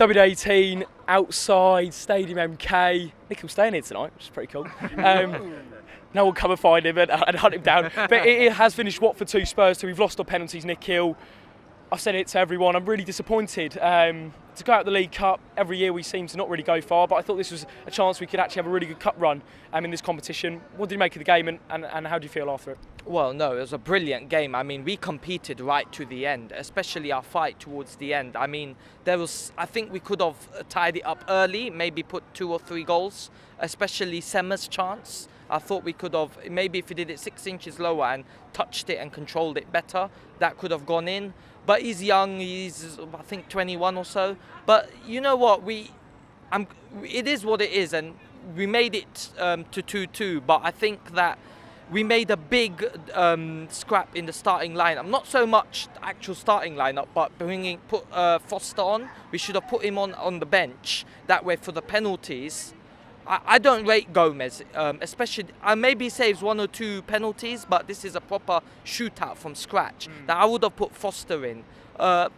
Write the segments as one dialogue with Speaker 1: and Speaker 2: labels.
Speaker 1: W18, outside, Stadium MK. Nick's staying here tonight, which is pretty cool. No one come and find him and hunt him down. But it has finished Watford 2, Spurs 2. We've lost on penalties, Nick Hill. I've said it to everyone, I'm really disappointed. To go out the League Cup, every year we seem to not really go far, but I thought this was a chance we could actually have a really good cup run in this competition. What did you make of the game and how do you feel after it?
Speaker 2: Well, no, it was a brilliant game. I mean, we competed right to the end, especially our fight towards the end. I mean, I think we could have tied it up early, maybe put 2 or 3 goals, especially Sema's chance. I thought we could have, maybe if he did it 6 inches lower and touched it and controlled it better, that could have gone in. But he's young, he's I think 21 or so. But you know what, it is what it is, and we made it to 2-2. But I think that we made a big scrap in the starting lineup. Not so much the actual starting lineup, but put Foster on. We should have put him on the bench. That way for the penalties. I don't rate Gomez, especially, maybe he saves 1 or 2 penalties, but this is a proper shootout from scratch. Now, I would have put Foster in.
Speaker 1: Gomez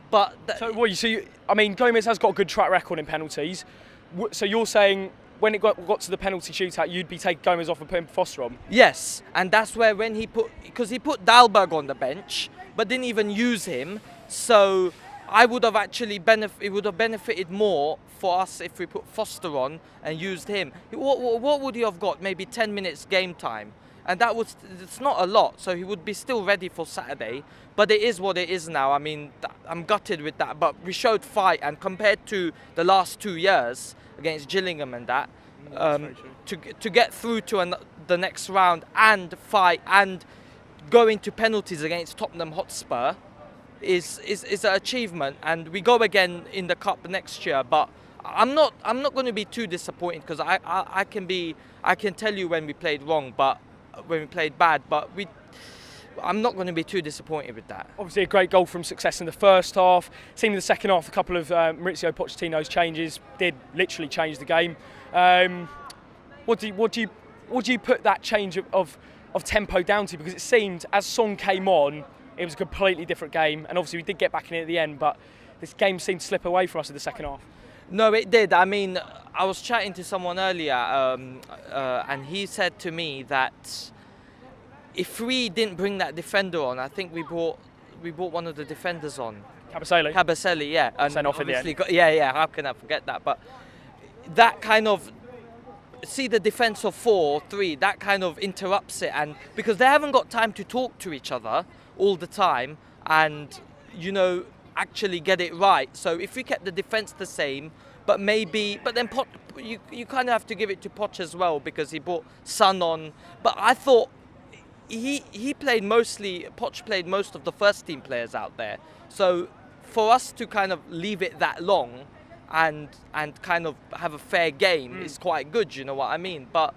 Speaker 1: has got a good track record in penalties. So you're saying when it got to the penalty shootout, you'd be taking Gomez off and putting Foster on?
Speaker 2: Yes, and that's where because he put Dalberg on the bench, but didn't even use him. So I would have actually it would have benefited more for us if we put Foster on and used him. What would he have got? Maybe 10 minutes game time, and it's not a lot. So he would be still ready for Saturday. But it is what it is now. I mean, I'm gutted with that. But we showed fight, and compared to the last 2 years against Gillingham and that, to get through to the next round and fight and go into penalties against Tottenham Hotspur is an achievement, and we go again in the cup next year. But I'm not going to be too disappointed, because I can tell you when we played wrong, but when we played bad, but I'm not going to be too disappointed with that.
Speaker 1: Obviously a great goal from success in the first half. Seeing in the second half, a couple of Maurizio Pochettino's changes did literally change the game. What do you put that change of tempo down to? Because it seemed as Son came on, it was a completely different game, and obviously we did get back in it at the end, but this game seemed to slip away from us in the second half.
Speaker 2: No, it did. I mean, I was chatting to someone earlier, and he said to me that if we didn't bring that defender on, I think we brought one of the defenders on. Kabasele, yeah. And
Speaker 1: sent off in the end.
Speaker 2: Yeah. How can I forget that? But that kind of, see the defence of 4-3, that kind of interrupts it, and because they haven't got time to talk to each other all the time and actually get it right. So if we kept the defence the same, but then you kind of have to give it to Poch as well, because he brought Son on. But I thought Poch played most of the first team players out there. So for us to kind of leave it that long and kind of have a fair game is quite good, you know what I mean? But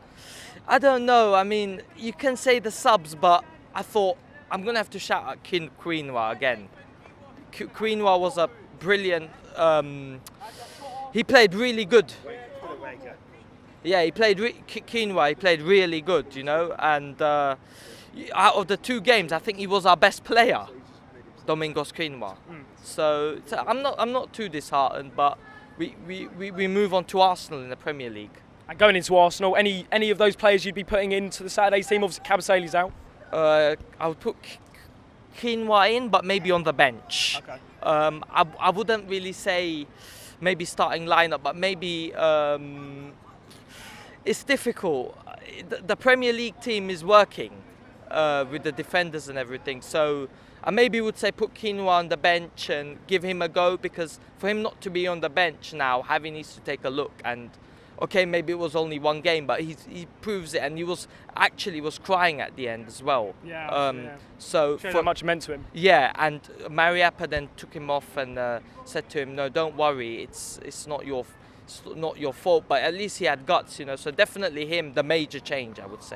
Speaker 2: I don't know. I mean, you can say the subs, but I thought I'm going to have to shout out Quinoa again. Quinoa was a brilliant. He played really good. Yeah, he played Quinoa. He played really good, and out of the 2 games, I think he was our best player, Domingos Quinoa. So I'm not too disheartened, but we move on to Arsenal in the Premier League.
Speaker 1: And going into Arsenal, any of those players you'd be putting into the Saturday's team? Obviously, Kabasele's out.
Speaker 2: I would put Quinoa in, but maybe on the bench.
Speaker 1: Okay.
Speaker 2: I wouldn't really say maybe starting lineup, but maybe it's difficult. The Premier League team is working with the defenders and everything, so I maybe would say put Quinoa on the bench and give him a go, because for him not to be on the bench now, Javi needs to take a look. And okay, maybe it was only 1 game, but he proves it, and he was crying at the end as well.
Speaker 1: Yeah.
Speaker 2: So
Speaker 1: how much it meant to him.
Speaker 2: Yeah, and Mariappa then took him off and said to him, "No, don't worry. It's not your fault." But at least he had guts, So definitely him, the major change, I would say.